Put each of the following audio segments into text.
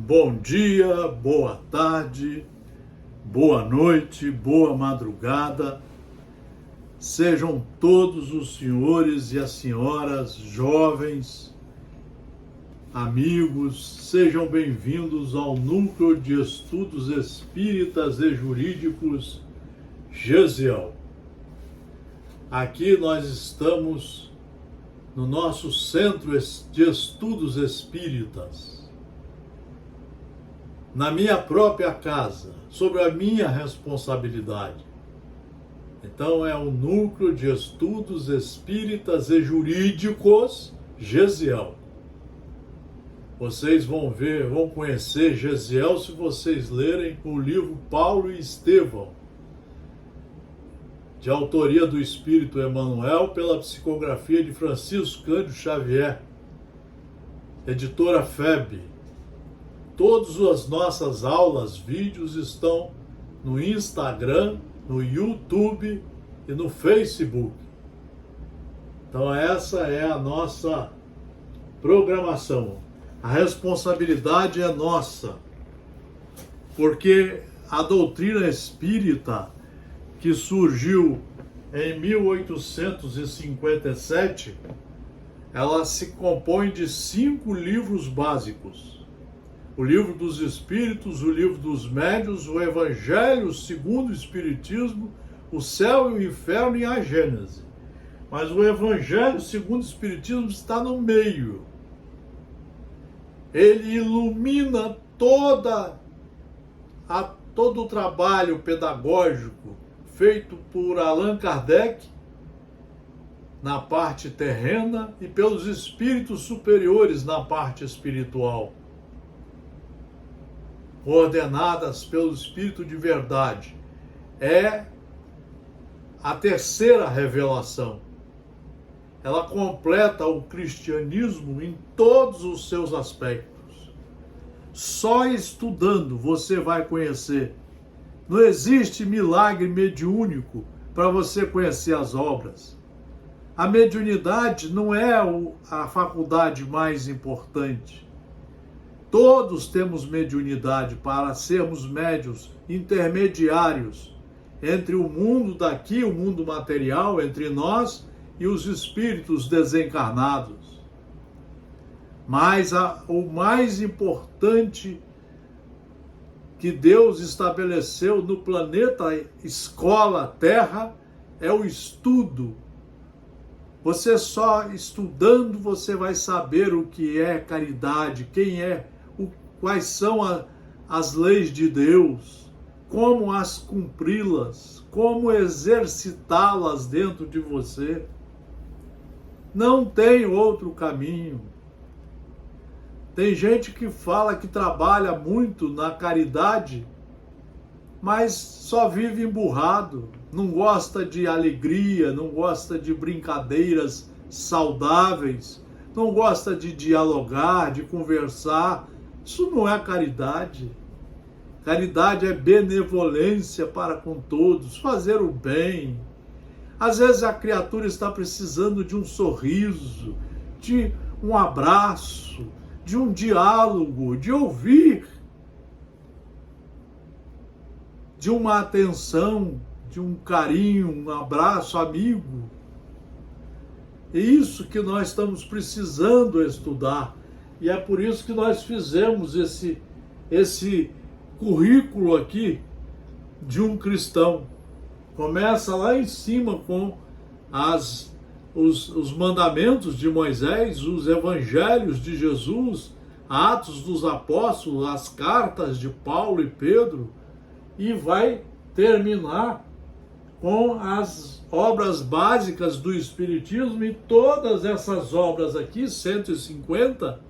Bom dia, boa tarde, boa noite, boa madrugada. Sejam todos os senhores e as senhoras, jovens, amigos, sejam bem-vindos ao Núcleo de Estudos Espíritas e Jurídicos Gesiel. Aqui nós estamos no nosso Centro de Estudos Espíritas, na minha própria casa, sobre a minha responsabilidade. Então é o Núcleo de Estudos Espíritas e Jurídicos Gesiel. Vocês vão conhecer Gesiel se vocês lerem o livro Paulo e Estevão, de autoria do Espírito Emmanuel, pela psicografia de Francisco Cândido Xavier, editora FEB. Todas as nossas aulas, vídeos estão no Instagram, no YouTube e no Facebook. Então essa é a nossa programação. A responsabilidade é nossa, porque a doutrina espírita, que surgiu em 1857, ela se compõe de 5 livros básicos. O Livro dos Espíritos, o Livro dos Médiuns, o Evangelho segundo o Espiritismo, o Céu e o Inferno e a Gênese. Mas o Evangelho segundo o Espiritismo está no meio. Ele ilumina todo o trabalho pedagógico feito por Allan Kardec na parte terrena e pelos espíritos superiores na parte espiritual, coordenadas pelo Espírito de Verdade. É a terceira revelação. Ela completa o cristianismo em todos os seus aspectos. Só estudando você vai conhecer. Não existe milagre mediúnico para você conhecer as obras. A mediunidade não é a faculdade mais importante. Todos temos mediunidade para sermos médiuns intermediários entre o mundo daqui, o mundo material, entre nós e os espíritos desencarnados. Mas o mais importante que Deus estabeleceu no planeta Escola Terra é o estudo. Você só estudando você vai saber o que é caridade, quais são as leis de Deus, como as cumpri-las, como exercitá-las dentro de você. Não tem outro caminho. Tem gente que fala que trabalha muito na caridade, mas só vive emburrado, não gosta de alegria, não gosta de brincadeiras saudáveis, não gosta de dialogar, de conversar. Isso não é caridade. Caridade é benevolência para com todos, fazer o bem. Às vezes a criatura está precisando de um sorriso, de um abraço, de um diálogo, de ouvir, de uma atenção, de um carinho, um abraço amigo. É isso que nós estamos precisando estudar. E é por isso que nós fizemos esse currículo aqui de um cristão. Começa lá em cima com os mandamentos de Moisés, os evangelhos de Jesus, Atos dos Apóstolos, as cartas de Paulo e Pedro, e vai terminar com as obras básicas do Espiritismo, e todas essas obras aqui, 150,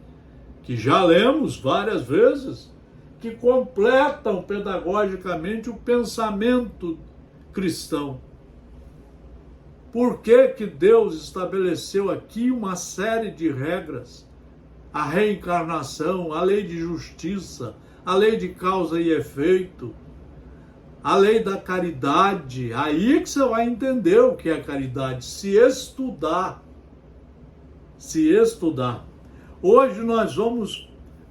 que já lemos várias vezes, que completam pedagogicamente o pensamento cristão. Por que que Deus estabeleceu aqui uma série de regras? A reencarnação, a lei de justiça, a lei de causa e efeito, a lei da caridade. Aí que você vai entender o que é caridade, se estudar. Hoje nós vamos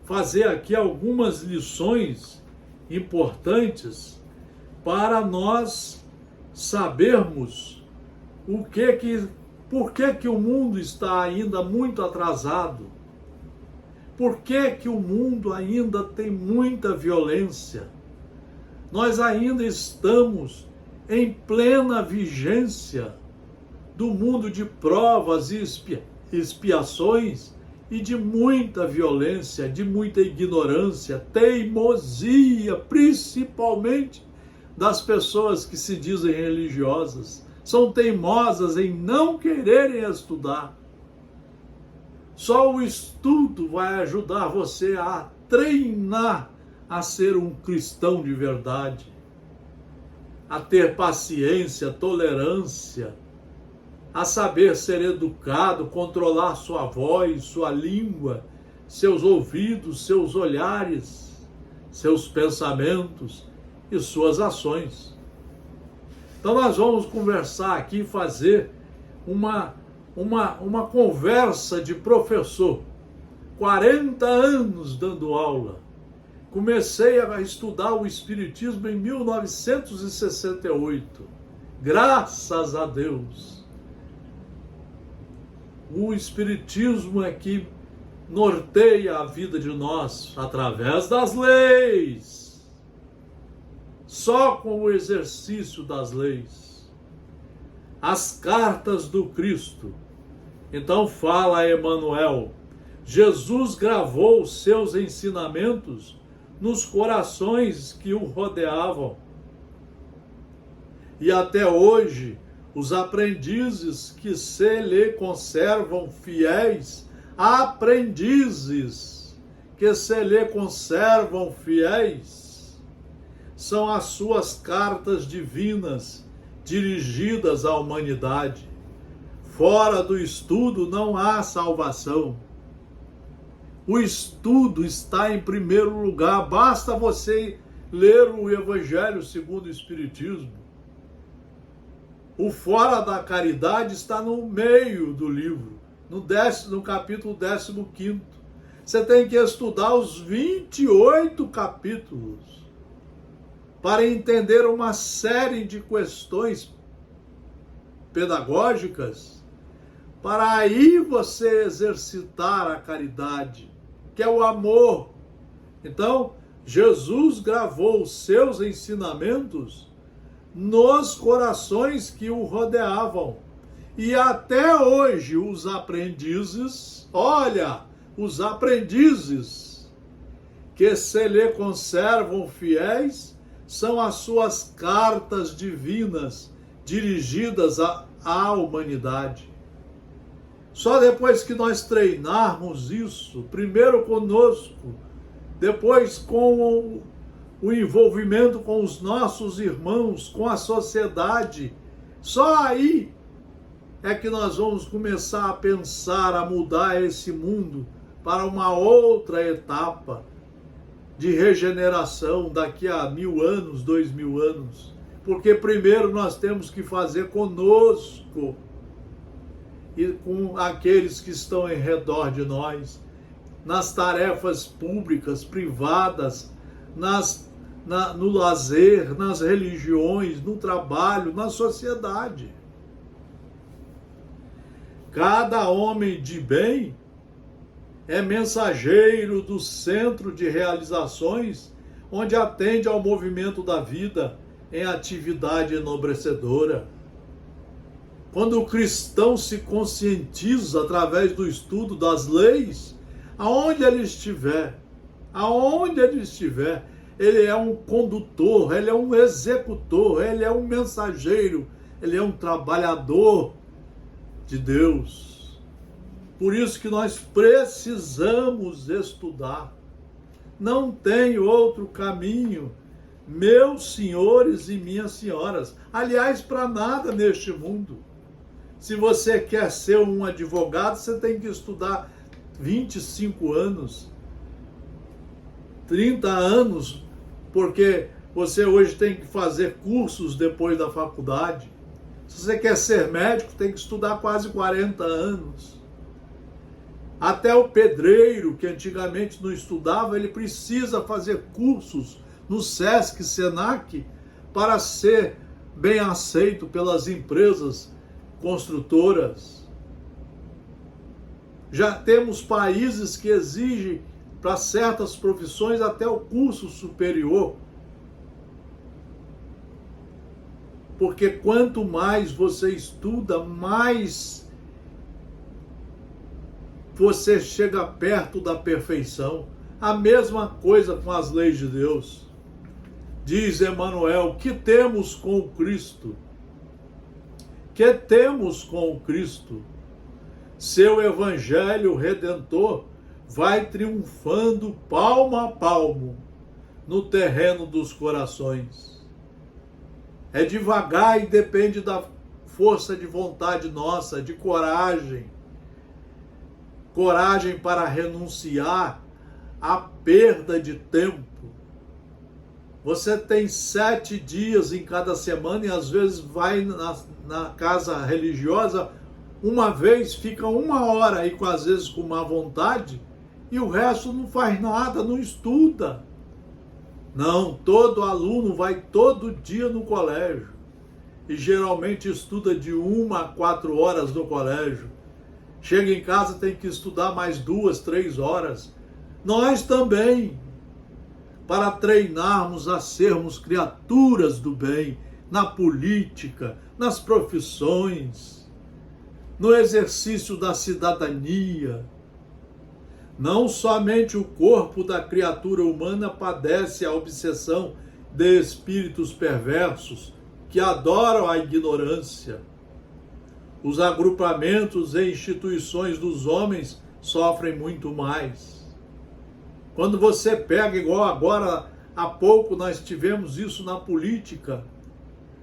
fazer aqui algumas lições importantes para nós sabermos por que o mundo está ainda muito atrasado, por que o mundo ainda tem muita violência. Nós ainda estamos em plena vigência do mundo de provas e expiações e de muita violência, de muita ignorância, teimosia, principalmente das pessoas que se dizem religiosas. São teimosas em não quererem estudar. Só o estudo vai ajudar você a treinar a ser um cristão de verdade, a ter paciência, tolerância, a saber ser educado, controlar sua voz, sua língua, seus ouvidos, seus olhares, seus pensamentos e suas ações. Então nós vamos conversar aqui, fazer uma conversa de professor. 40 anos dando aula. Comecei a estudar o Espiritismo em 1968. Graças a Deus. O Espiritismo é que norteia a vida de nós através das leis. Só com o exercício das leis. As cartas do Cristo. Então fala Emmanuel, Jesus gravou seus ensinamentos nos corações que o rodeavam. E até hoje, os aprendizes que se lhe conservam fiéis, aprendizes que se lhe conservam fiéis, são as suas cartas divinas dirigidas à humanidade. Fora do estudo não há salvação. O estudo está em primeiro lugar. Basta você ler o Evangelho segundo o Espiritismo. O fora da caridade está no meio do livro, no capítulo 15. Você tem que estudar os 28 capítulos para entender uma série de questões pedagógicas, para aí você exercitar a caridade, que é o amor. Então, Jesus gravou os seus ensinamentos nos corações que o rodeavam. E até hoje os aprendizes, os aprendizes que se lhe conservam fiéis, são as suas cartas divinas dirigidas à humanidade. Só depois que nós treinarmos isso, primeiro conosco, depois com o envolvimento com os nossos irmãos, com a sociedade, só aí é que nós vamos começar a pensar, a mudar esse mundo para uma outra etapa de regeneração daqui a 1000 anos, 2000 anos. Porque primeiro nós temos que fazer conosco e com aqueles que estão em redor de nós, nas tarefas públicas, privadas, no lazer, nas religiões, no trabalho, na sociedade. Cada homem de bem é mensageiro do centro de realizações, onde atende ao movimento da vida em atividade enobrecedora. Quando o cristão se conscientiza através do estudo das leis, aonde ele estiver, ele é um condutor, ele é um executor, ele é um mensageiro, ele é um trabalhador de Deus. Por isso que nós precisamos estudar. Não tem outro caminho, meus senhores e minhas senhoras. Aliás, para nada neste mundo. Se você quer ser um advogado, você tem que estudar 25 anos, 30 anos, porque você hoje tem que fazer cursos depois da faculdade. Se você quer ser médico, tem que estudar quase 40 anos. Até o pedreiro, que antigamente não estudava, ele precisa fazer cursos no SESC, SENAC, para ser bem aceito pelas empresas construtoras. Já temos países que exigem para certas profissões até o curso superior. Porque quanto mais você estuda, mais você chega perto da perfeição. A mesma coisa com as leis de Deus. Diz Emmanuel, que temos com o Cristo? Que temos com o Cristo? Seu evangelho redentor vai triunfando palmo a palmo no terreno dos corações. É devagar e depende da força de vontade nossa, de coragem. Coragem para renunciar à perda de tempo. Você tem 7 dias em cada semana e às vezes vai na casa religiosa uma vez, fica 1 hora e às vezes com má vontade e o resto não faz nada, não estuda. Não, todo aluno vai todo dia no colégio e geralmente estuda de 1 a 4 horas no colégio. Chega em casa, tem que estudar mais 2, 3 horas. Nós também, para treinarmos a sermos criaturas do bem, na política, nas profissões, no exercício da cidadania. Não somente o corpo da criatura humana padece a obsessão de espíritos perversos que adoram a ignorância. Os agrupamentos e instituições dos homens sofrem muito mais. Quando você pega, igual agora, há pouco nós tivemos isso na política,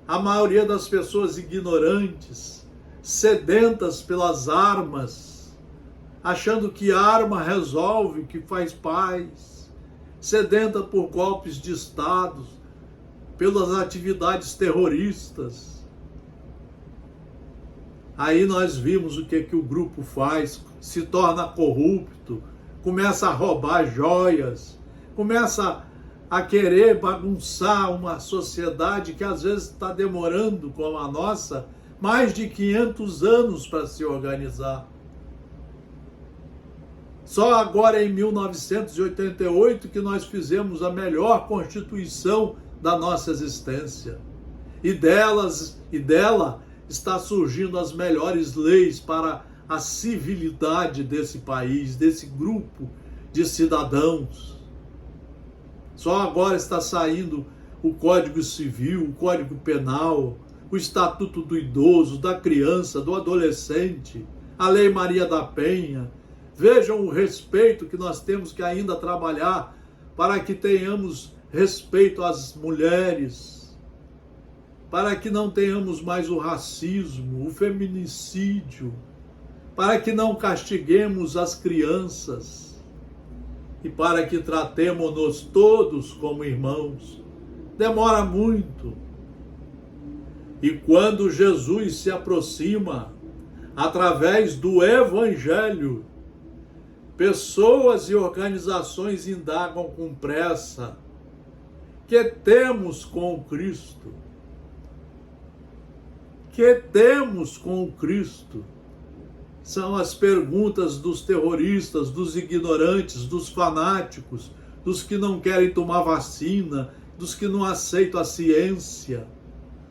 a maioria das pessoas ignorantes, sedentas pelas armas, achando que arma resolve, que faz paz, sedenta por golpes de Estado, pelas atividades terroristas. Aí nós vimos o que o grupo faz, se torna corrupto, começa a roubar joias, começa a querer bagunçar uma sociedade que às vezes está demorando, como a nossa, mais de 500 anos para se organizar. Só agora em 1988 que nós fizemos a melhor Constituição da nossa existência. E dela está surgindo as melhores leis para a civilidade desse país, desse grupo de cidadãos. Só agora está saindo o Código Civil, o Código Penal, o Estatuto do Idoso, da Criança, do Adolescente, a Lei Maria da Penha. Vejam o respeito que nós temos que ainda trabalhar para que tenhamos respeito às mulheres, para que não tenhamos mais o racismo, o feminicídio, para que não castiguemos as crianças e para que tratemos-nos todos como irmãos. Demora muito. E quando Jesus se aproxima, através do Evangelho, pessoas e organizações indagam com pressa: que temos com o Cristo? Que temos com o Cristo? São as perguntas dos terroristas, dos ignorantes, dos fanáticos, dos que não querem tomar vacina, dos que não aceitam a ciência,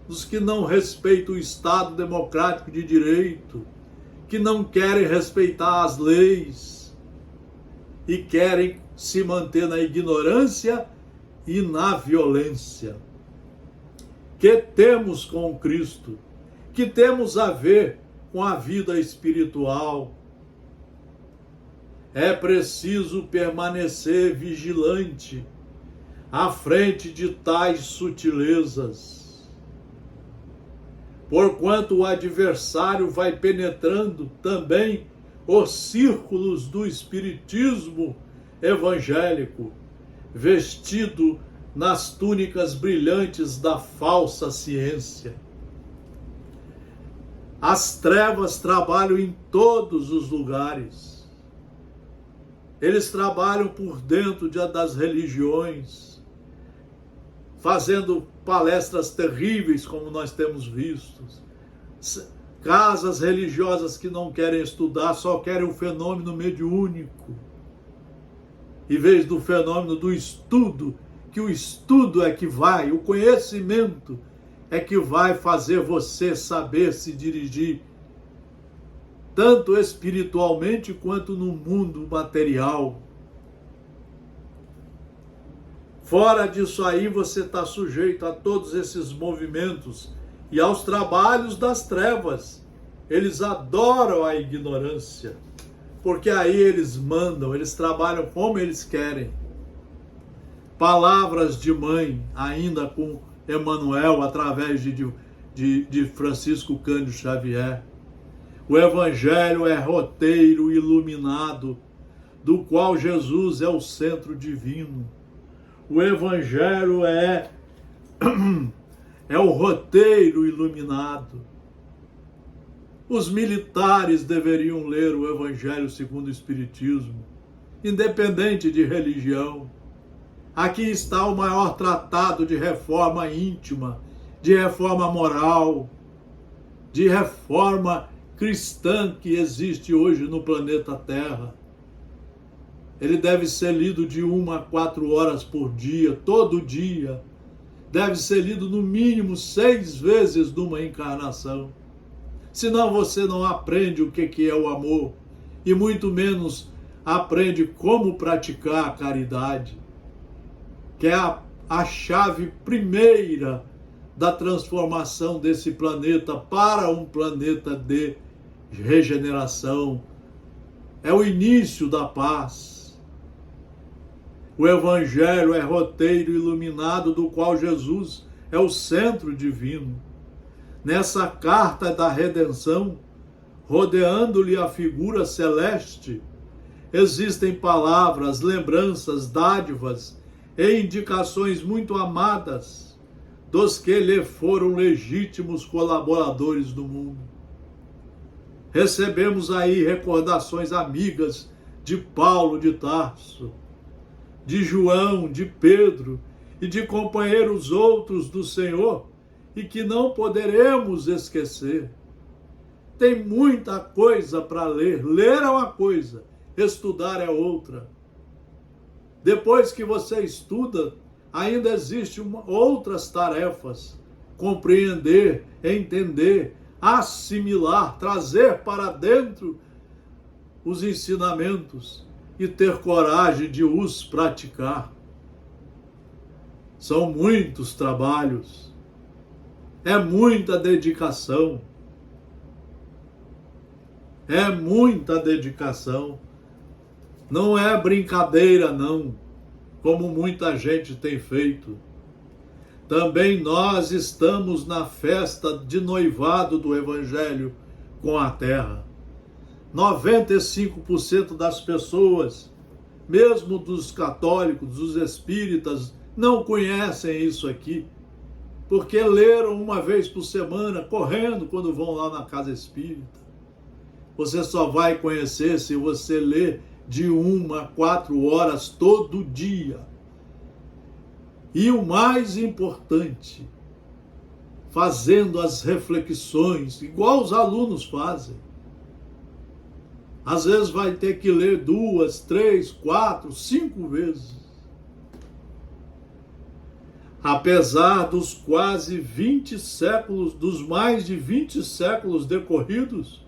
dos que não respeitam o Estado democrático de direito, que não querem respeitar as leis e querem se manter na ignorância e na violência. Que temos com Cristo? Que temos a ver com a vida espiritual? É preciso permanecer vigilante à frente de tais sutilezas, porquanto o adversário vai penetrando também os círculos do espiritismo evangélico, vestido nas túnicas brilhantes da falsa ciência. As trevas trabalham em todos os lugares. Eles trabalham por dentro das religiões, fazendo palestras terríveis, como nós temos visto. Casas religiosas que não querem estudar, só querem o fenômeno mediúnico, em vez do fenômeno do estudo, que o estudo é que vai, o conhecimento é que vai fazer você saber se dirigir, tanto espiritualmente quanto no mundo material. Fora disso aí, você está sujeito a todos esses movimentos e aos trabalhos das trevas. Eles adoram a ignorância, porque aí eles mandam, eles trabalham como eles querem. Palavras de mãe, ainda com Emmanuel, através de Francisco Cândido Xavier. O Evangelho é roteiro iluminado, do qual Jesus é o centro divino. O Evangelho é o roteiro iluminado. Os militares deveriam ler o Evangelho segundo o Espiritismo, independente de religião. Aqui está o maior tratado de reforma íntima, de reforma moral, de reforma cristã que existe hoje no planeta Terra. Ele deve ser lido de 1 a 4 horas por dia, todo dia. Deve ser lido no mínimo 6 vezes numa encarnação. Senão você não aprende o que é o amor e muito menos aprende como praticar a caridade, que é a chave primeira da transformação desse planeta para um planeta de regeneração. É o início da paz. O Evangelho é roteiro iluminado do qual Jesus é o centro divino. Nessa carta da redenção, rodeando-lhe a figura celeste, existem palavras, lembranças, dádivas e indicações muito amadas dos que lhe foram legítimos colaboradores do mundo. Recebemos aí recordações amigas de Paulo de Tarso, de João, de Pedro e de companheiros outros do Senhor e que não poderemos esquecer. Tem muita coisa para ler. Ler é uma coisa, estudar é outra. Depois que você estuda, ainda existem outras tarefas. Compreender, entender, assimilar, trazer para dentro os ensinamentos e ter coragem de os praticar. São muitos trabalhos, é muita dedicação, não é brincadeira não, como muita gente tem feito. Também nós estamos na festa de noivado do Evangelho com a terra. 95% das pessoas, mesmo dos católicos, dos espíritas, não conhecem isso aqui, porque leram uma vez por semana, correndo quando vão lá na casa espírita. Você só vai conhecer se você ler de 1 a 4 horas todo dia. E o mais importante, fazendo as reflexões, igual os alunos fazem. Às vezes vai ter que ler 2, 3, 4, 5 vezes. Apesar dos quase 20 séculos, dos mais de 20 séculos decorridos,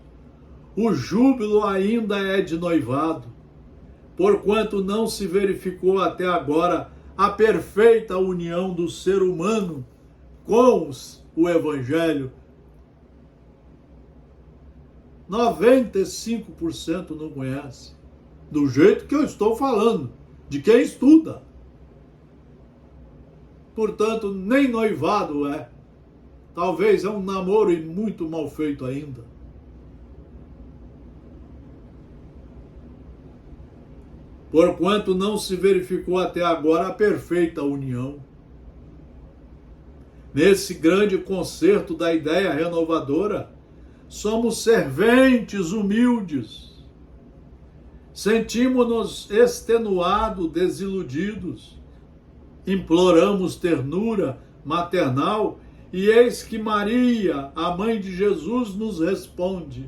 o júbilo ainda é de noivado, porquanto não se verificou até agora a perfeita união do ser humano com o Evangelho. 95% não conhece, do jeito que eu estou falando, de quem estuda. Portanto, nem noivado é. Talvez é um namoro e muito mal feito ainda. Porquanto não se verificou até agora a perfeita união. Nesse grande concerto da ideia renovadora, somos serventes humildes, Sentimos-nos extenuados, desiludidos, imploramos ternura maternal e eis que Maria, a mãe de Jesus, nos responde: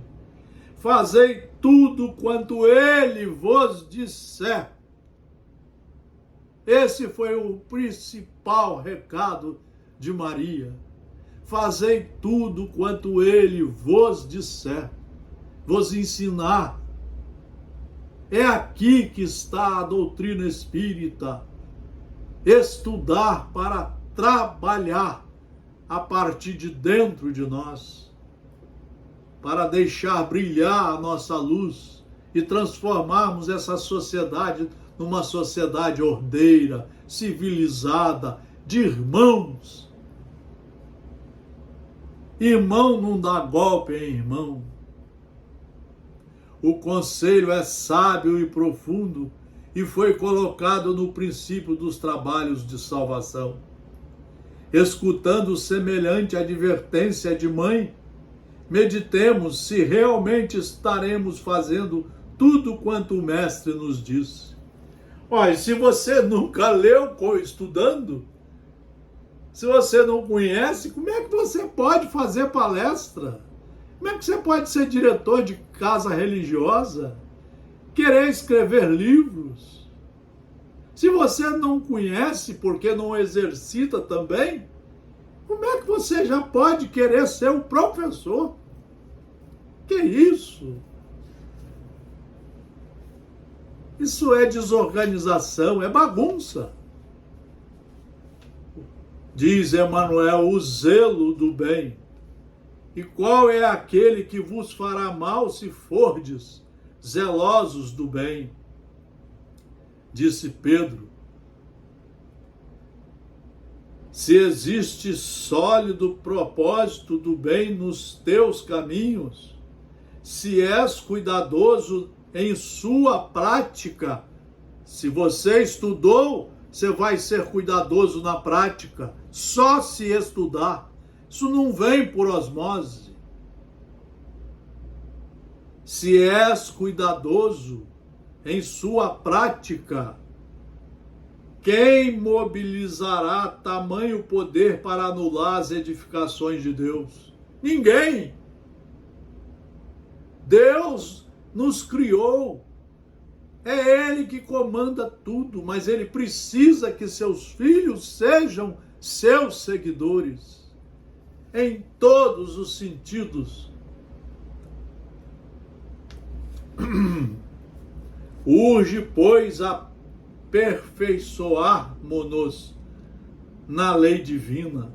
fazei tudo quanto ele vos disser. Esse foi o principal recado de Maria. Fazei tudo quanto ele vos disser, vos ensinar. É aqui que está a doutrina espírita. Estudar para trabalhar a partir de dentro de nós, para deixar brilhar a nossa luz e transformarmos essa sociedade numa sociedade ordeira, civilizada, de irmãos. Irmão não dá golpe em irmão. O conselho é sábio e profundo e foi colocado no princípio dos trabalhos de salvação. Escutando semelhante advertência de mãe, meditemos se realmente estaremos fazendo tudo quanto o Mestre nos diz. Olha, se você nunca leu estudando, se você não conhece, como é que você pode fazer palestra? Como é que você pode ser diretor de casa religiosa? Querer escrever livros? Se você não conhece porque não exercita também, como é que você já pode querer ser um professor? Que isso? Isso é desorganização, é bagunça. Diz Emmanuel, o zelo do bem. E qual é aquele que vos fará mal se fordes zelosos do bem? Disse Pedro, se existe sólido propósito do bem nos teus caminhos, se és cuidadoso em sua prática, se você estudou, você vai ser cuidadoso na prática, só se estudar. Isso não vem por osmose. Se és cuidadoso em sua prática, quem mobilizará tamanho poder para anular as edificações de Deus? Ninguém. Deus nos criou. É Ele que comanda tudo, mas Ele precisa que seus filhos sejam seus seguidores. Em todos os sentidos. Urge, pois, aperfeiçoar-nos na lei divina,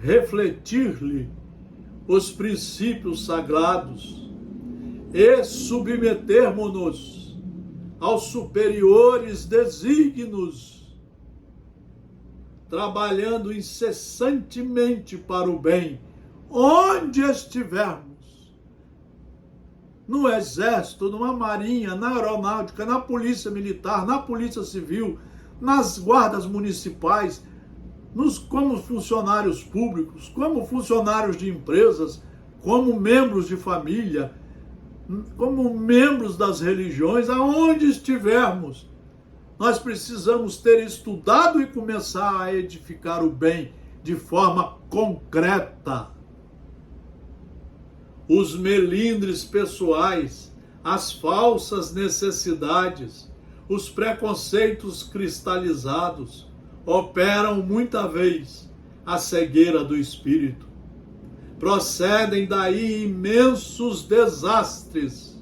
refletir-lhe os princípios sagrados e submetermos-nos aos superiores desígnios, trabalhando incessantemente para o bem, onde estivermos. No Exército, numa Marinha, na Aeronáutica, na Polícia Militar, na Polícia Civil, nas guardas municipais, como funcionários públicos, como funcionários de empresas, como membros de família, como membros das religiões, aonde estivermos. Nós precisamos ter estudado e começar a edificar o bem de forma concreta. Os melindres pessoais, as falsas necessidades, os preconceitos cristalizados operam muita vez a cegueira do espírito. Procedem daí imensos desastres.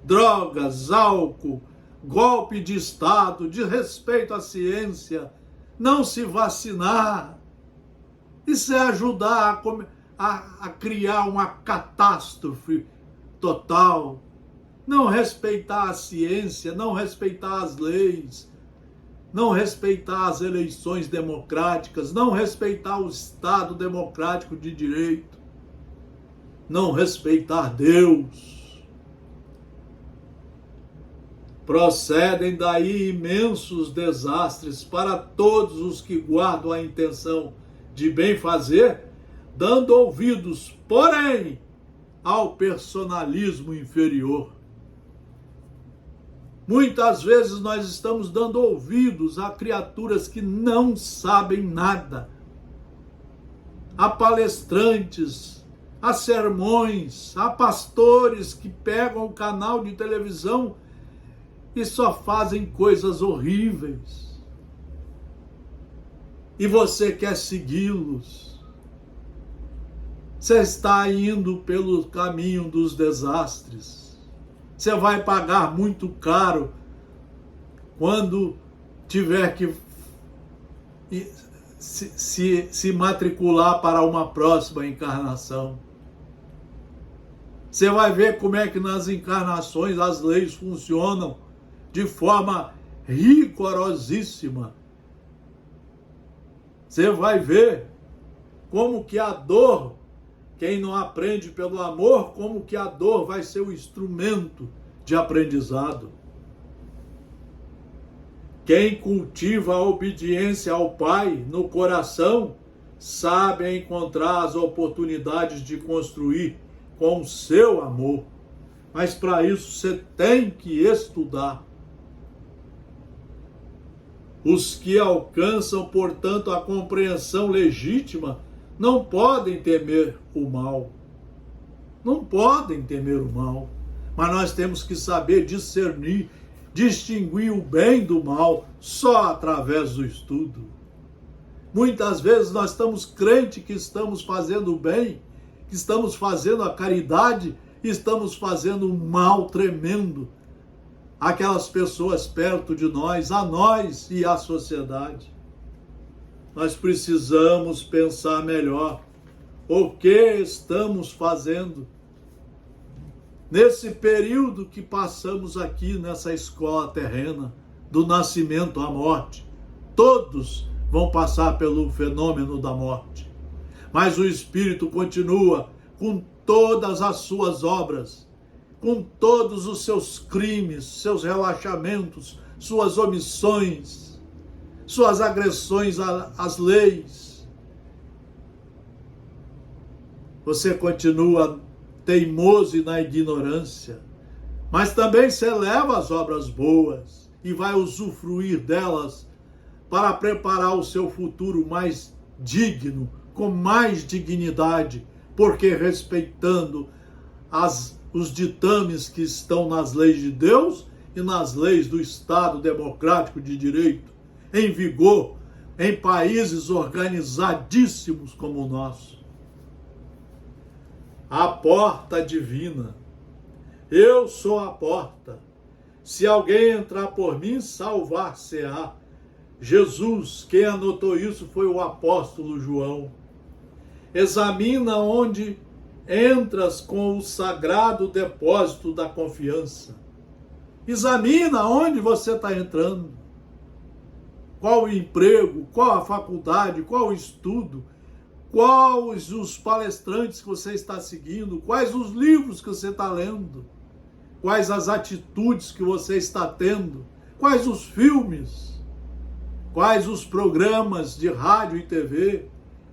Drogas, álcool, golpe de Estado, desrespeito à ciência, não se vacinar. Isso é ajudar a criar uma catástrofe total. Não respeitar a ciência, não respeitar as leis, não respeitar as eleições democráticas, não respeitar o Estado democrático de direito, não respeitar Deus. Procedem daí imensos desastres para todos os que guardam a intenção de bem fazer, dando ouvidos, porém, ao personalismo inferior. Muitas vezes nós estamos dando ouvidos a criaturas que não sabem nada, a palestrantes, a sermões, a pastores que pegam o canal de televisão e só fazem coisas horríveis. E você quer segui-los. Você está indo pelo caminho dos desastres. Você vai pagar muito caro quando tiver que se matricular para uma próxima encarnação. Você vai ver como é que nas encarnações as leis funcionam de forma rigorosíssima. Você vai ver como que a dor, quem não aprende pelo amor, como que a dor vai ser o instrumento de aprendizado. Quem cultiva a obediência ao Pai no coração, sabe encontrar as oportunidades de construir com o seu amor. Mas para isso você tem que estudar. Os que alcançam, portanto, a compreensão legítima não podem temer o mal. Não podem temer o mal. Mas nós temos que saber discernir, distinguir o bem do mal só através do estudo. Muitas vezes nós estamos crentes que estamos fazendo o bem, que estamos fazendo a caridade, e estamos fazendo um mal tremendo àquelas pessoas perto de nós, a nós e à sociedade. Nós precisamos pensar melhor o que estamos fazendo nesse período que passamos aqui nessa escola terrena, do nascimento à morte. Todos vão passar pelo fenômeno da morte, mas o Espírito continua com todas as suas obras, com todos os seus crimes, seus relaxamentos, suas omissões, suas agressões às leis. Você continua teimoso e na ignorância, mas também celebra as obras boas e vai usufruir delas para preparar o seu futuro mais digno, com mais dignidade, porque respeitando os ditames que estão nas leis de Deus e nas leis do Estado Democrático de Direito, em vigor em países organizadíssimos como o nosso. A porta divina. Eu sou a porta. Se alguém entrar por mim, salvar-se-á. Jesus, quem anotou isso foi o apóstolo João. Examina onde entras com o sagrado depósito da confiança. Examina onde você está entrando. Qual o emprego, qual a faculdade, qual o estudo, quais os palestrantes que você está seguindo, quais os livros que você está lendo, quais as atitudes que você está tendo, quais os filmes, quais os programas de rádio e TV,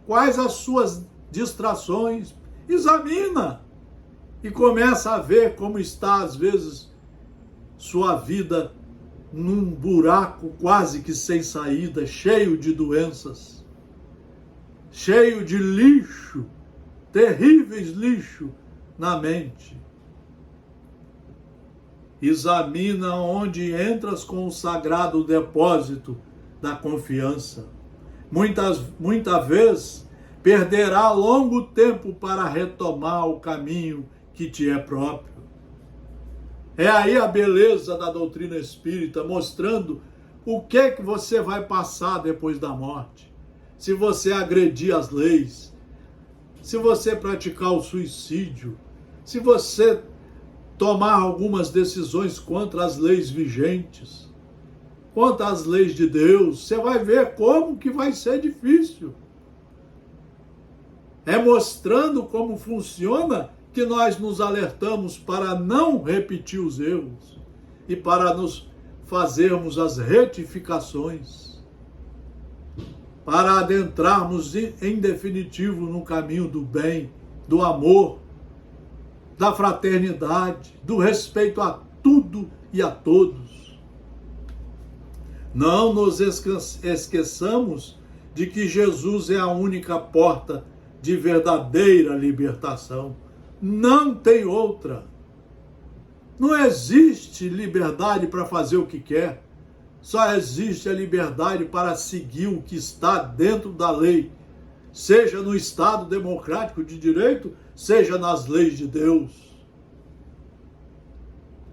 quais as suas distrações. Examina e começa a ver como está, às vezes, sua vida num buraco quase que sem saída, cheio de doenças, cheio de lixo, terríveis lixo na mente. Examina onde entras com o sagrado depósito da confiança. Muitas vezes perderá longo tempo para retomar o caminho que te é próprio. É aí a beleza da doutrina espírita, mostrando o que você vai passar depois da morte. Se você agredir as leis, se você praticar o suicídio, se você tomar algumas decisões contra as leis vigentes, contra as leis de Deus, você vai ver como que vai ser difícil. É mostrando como funciona que nós nos alertamos para não repetir os erros e para nos fazermos as retificações, para adentrarmos em definitivo no caminho do bem, do amor, da fraternidade, do respeito a tudo e a todos. Não nos esqueçamos de que Jesus é a única porta de verdadeira libertação. Não tem outra. Não existe liberdade para fazer o que quer. Só existe a liberdade para seguir o que está dentro da lei, seja no Estado democrático de direito, seja nas leis de Deus.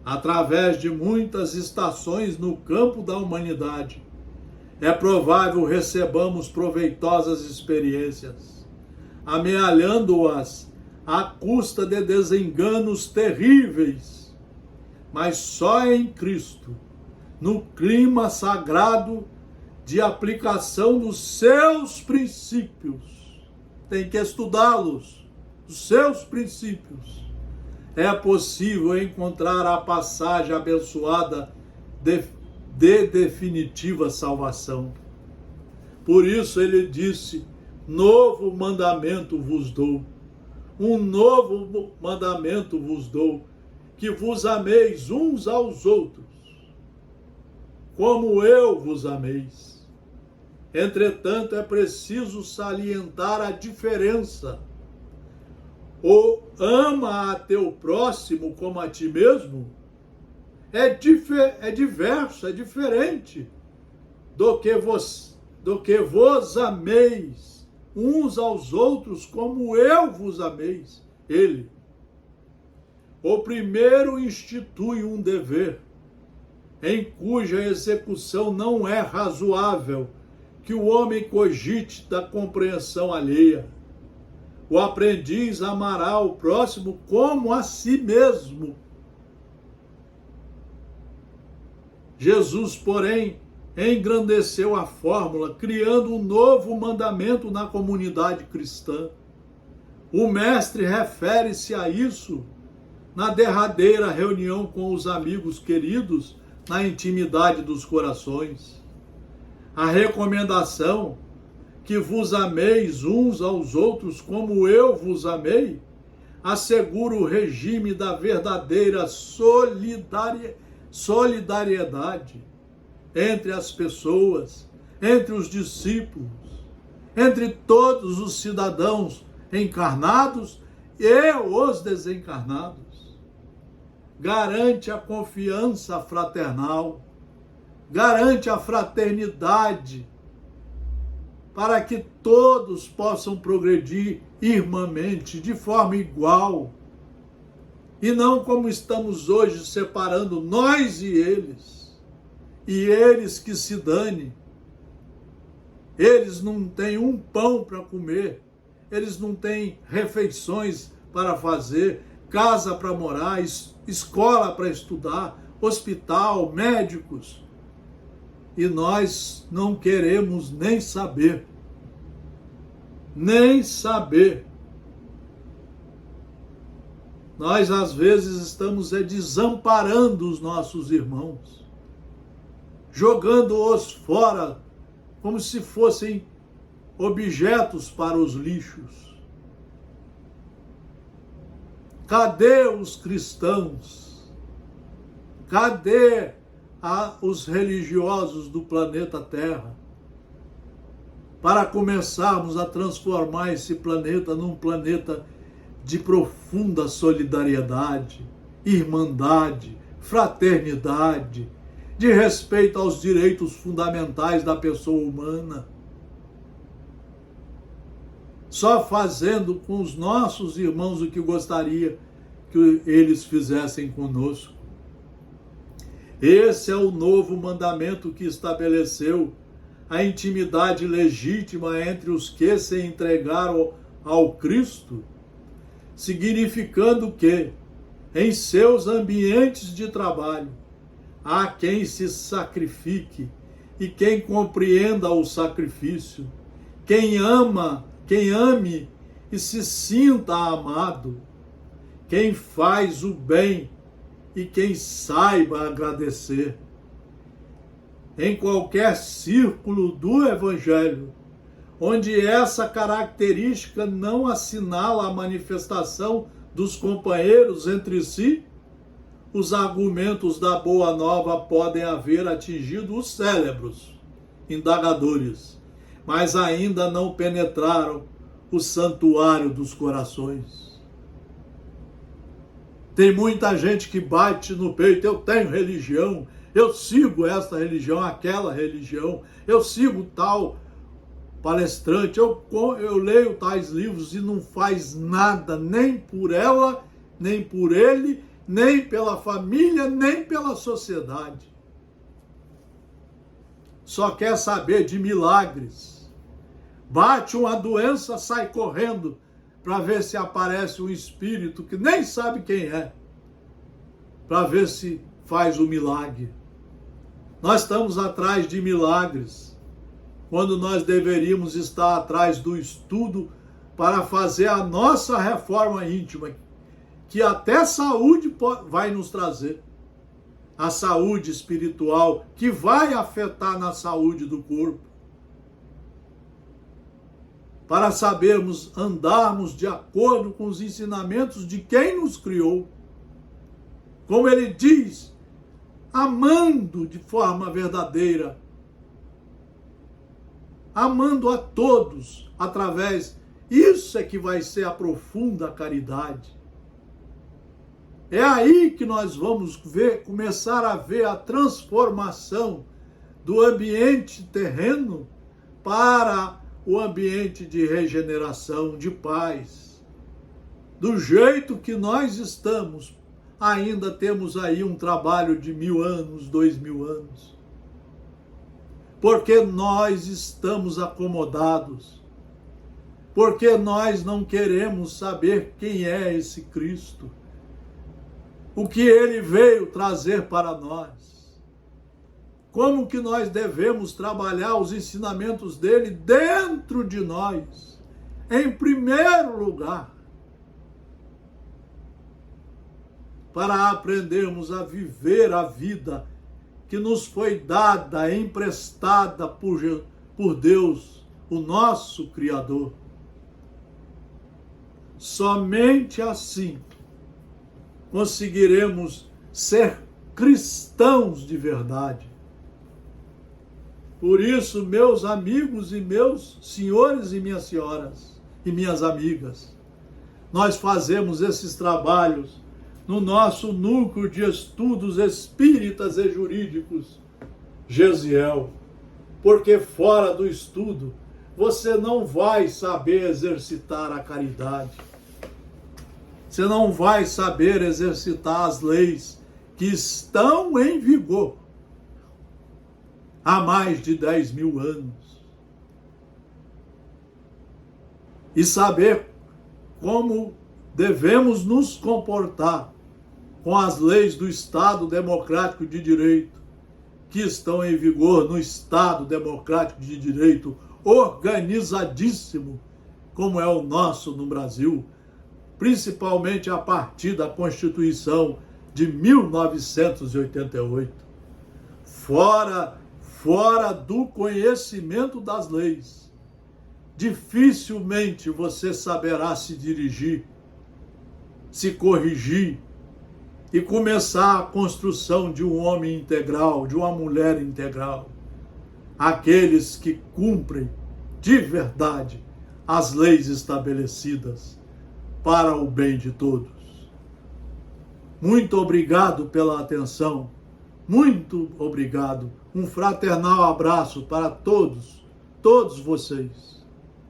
Através de muitas estações no campo da humanidade, é provável recebamos proveitosas experiências, amealhando-as à custa de desenganos terríveis, mas só em Cristo, no clima sagrado de aplicação dos seus princípios, tem que estudá-los, os seus princípios, é possível encontrar a passagem abençoada de definitiva salvação. Por isso ele disse: novo mandamento vos dou, um novo mandamento vos dou, que vos ameis uns aos outros, como eu vos ameis. Entretanto, é preciso salientar a diferença. O ama a teu próximo como a ti mesmo é diverso, é diferente do que vos ameis uns aos outros como eu vos ameis. Ele. O primeiro institui um dever, em cuja execução não é razoável que o homem cogite da compreensão alheia. O aprendiz amará o próximo como a si mesmo. Jesus, porém, engrandeceu a fórmula, criando um novo mandamento na comunidade cristã. O mestre refere-se a isso na derradeira reunião com os amigos queridos, na intimidade dos corações. A recomendação que vos ameis uns aos outros como eu vos amei, assegura o regime da verdadeira solidariedade entre as pessoas, entre os discípulos, entre todos os cidadãos encarnados e os desencarnados. Garante a confiança fraternal, garante a fraternidade, para que todos possam progredir irmãmente, de forma igual, e não como estamos hoje, separando nós e eles que se dane. Eles não têm um pão para comer, eles não têm refeições para fazer, casa para morar, escola para estudar, hospital, médicos. E nós não queremos nem saber. Nem saber. Nós, às vezes, estamos desamparando os nossos irmãos, jogando-os fora como se fossem objetos para os lixos. Cadê os cristãos? Cadê os religiosos do planeta Terra? Para começarmos a transformar esse planeta num planeta de profunda solidariedade, irmandade, fraternidade, de respeito aos direitos fundamentais da pessoa humana. Só fazendo com os nossos irmãos o que gostaria que eles fizessem conosco. Esse é o novo mandamento que estabeleceu a intimidade legítima entre os que se entregaram ao Cristo, significando que, em seus ambientes de trabalho, há quem se sacrifique e quem compreenda o sacrifício, quem ame e se sinta amado, quem faz o bem e quem saiba agradecer. Em qualquer círculo do Evangelho, onde essa característica não assinala a manifestação dos companheiros entre si, os argumentos da Boa Nova podem haver atingido os cérebros indagadores, mas ainda não penetraram o santuário dos corações. Tem muita gente que bate no peito: eu tenho religião, eu sigo esta religião, aquela religião, eu sigo tal palestrante, eu leio tais livros, e não faz nada, nem por ela, nem por ele, nem pela família, nem pela sociedade. Só quer saber de milagres. Bate uma doença, sai correndo para ver se aparece um espírito que nem sabe quem é, para ver se faz o milagre. Nós estamos atrás de milagres, quando nós deveríamos estar atrás do estudo para fazer a nossa reforma íntima, que até saúde vai nos trazer. A saúde espiritual, que vai afetar na saúde do corpo. Para sabermos andarmos de acordo com os ensinamentos de quem nos criou. Como ele diz, amando de forma verdadeira, amando a todos, através, isso é que vai ser a profunda caridade. É aí que nós vamos começar a ver a transformação do ambiente terreno para o ambiente de regeneração, de paz. Do jeito que nós estamos, ainda temos aí um trabalho de 1000 anos, 2000 anos. Porque nós estamos acomodados. Porque nós não queremos saber quem é esse Cristo. O que ele veio trazer para nós. Como que nós devemos trabalhar os ensinamentos dele dentro de nós, em primeiro lugar, para aprendermos a viver a vida que nos foi dada, emprestada por Deus, o nosso Criador. Somente assim conseguiremos ser cristãos de verdade. Por isso, meus amigos e meus senhores e minhas senhoras e minhas amigas, nós fazemos esses trabalhos no nosso núcleo de estudos espíritas e jurídicos, Gesiel, porque fora do estudo você não vai saber exercitar a caridade. Você não vai saber exercitar as leis que estão em vigor há mais de 10.000 anos. E saber como devemos nos comportar com as leis do Estado Democrático de Direito, que estão em vigor no Estado Democrático de Direito organizadíssimo, como é o nosso no Brasil, principalmente a partir da Constituição de 1988. Fora do conhecimento das leis, dificilmente você saberá se dirigir, se corrigir e começar a construção de um homem integral, de uma mulher integral. Aqueles que cumprem de verdade as leis estabelecidas para o bem de todos. Muito obrigado pela atenção. Muito obrigado. Um fraternal abraço para todos vocês.